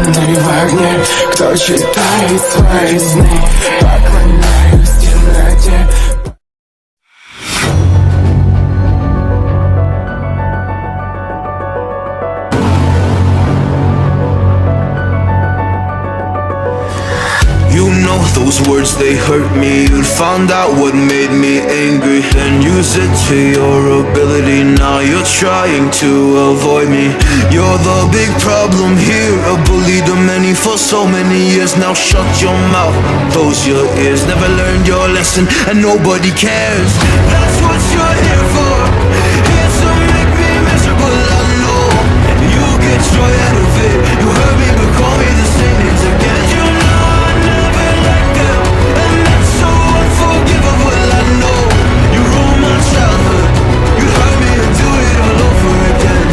пламенный в огне. Кто читает свои сны, поклоняюсь темноте. You know those words, they hurt me. You'd found out what made me angry, then use it to your ability. Now you're trying to avoid me. You're the big problem here, a bully to many for so many years. Now shut your mouth, close your ears. Never learned your lesson and nobody cares. That's what you're here for, here to make me miserable. I know you get joy out of it. You hurt me but call me the same names again. You know I never liked them, and that's so unforgivable. I know you ruined my childhood. You hurt me and do it all over again.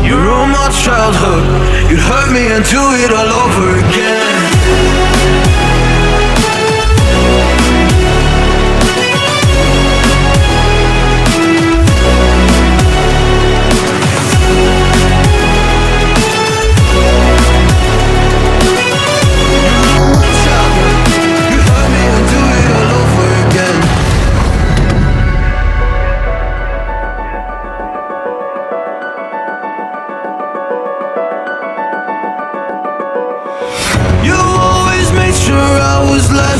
You ruined my childhood. You hurt me and do it all over again.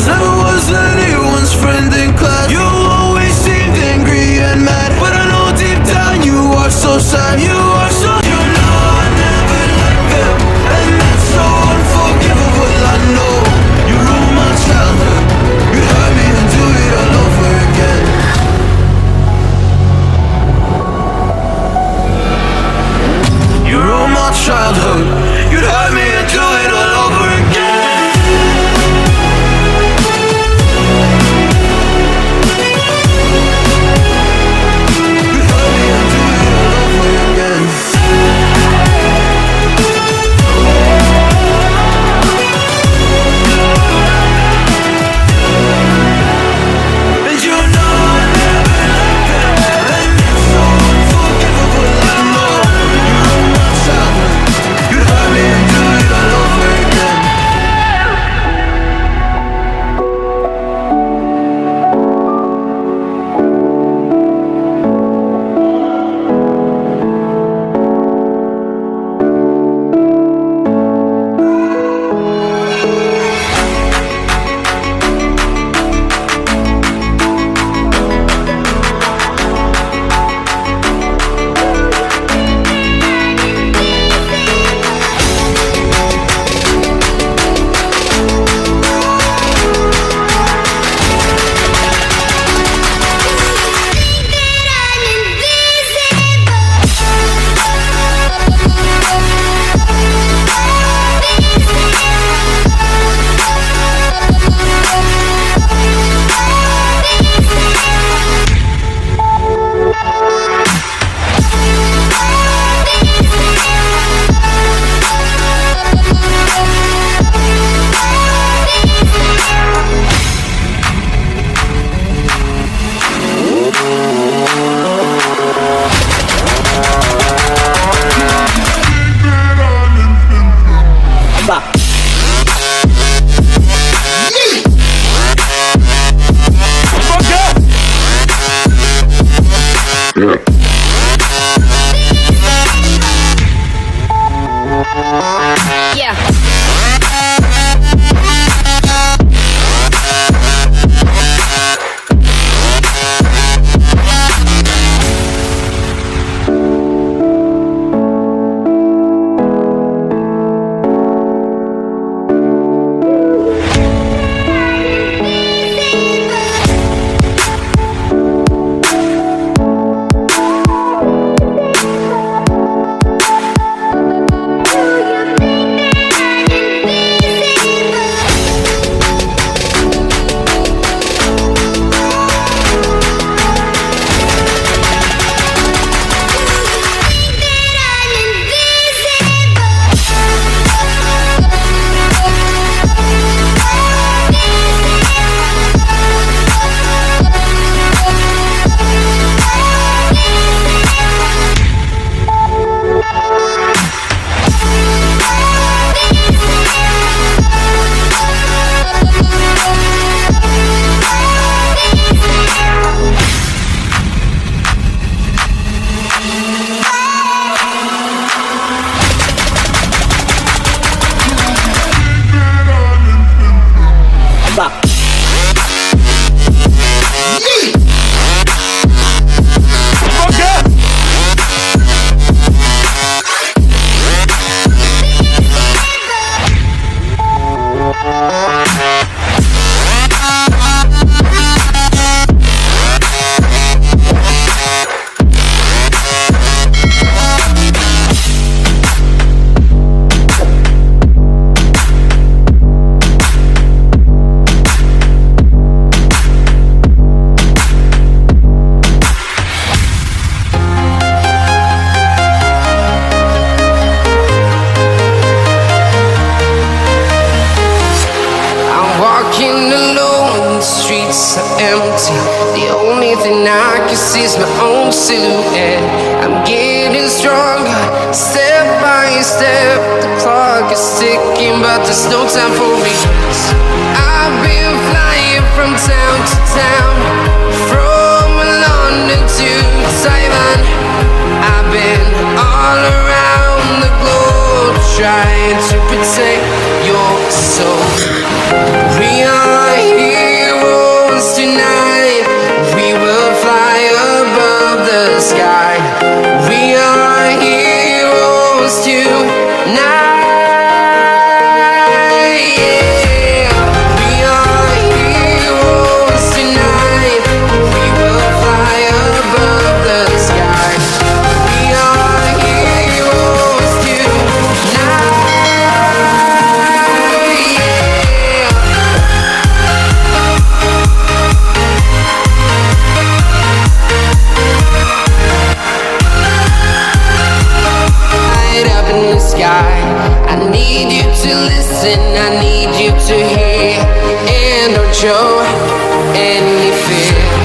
Never was anyone's friend in class. You always seemed angry and mad, but I know deep down you are so sad. You are so. You know I never liked them, and that's so unforgivable. I know you ruined my childhood. You hurt me and do it all over again. You ruined my childhood. You hurt me and do it all over again. can see my own silhouette. I'm getting stronger, step by step. The clock is ticking, but there's no time for regrets. I've been flying from town to town, from London to Taiwan. I've been all around the globe, trying to protect your soul. We are heroes tonight. We will fly above the sky. We are heroes tonight. Yeah. We are heroes tonight. We will fly above the sky. We are heroes tonight. Up in the sky, I need you to listen, I need you to hear, and don't show any fear.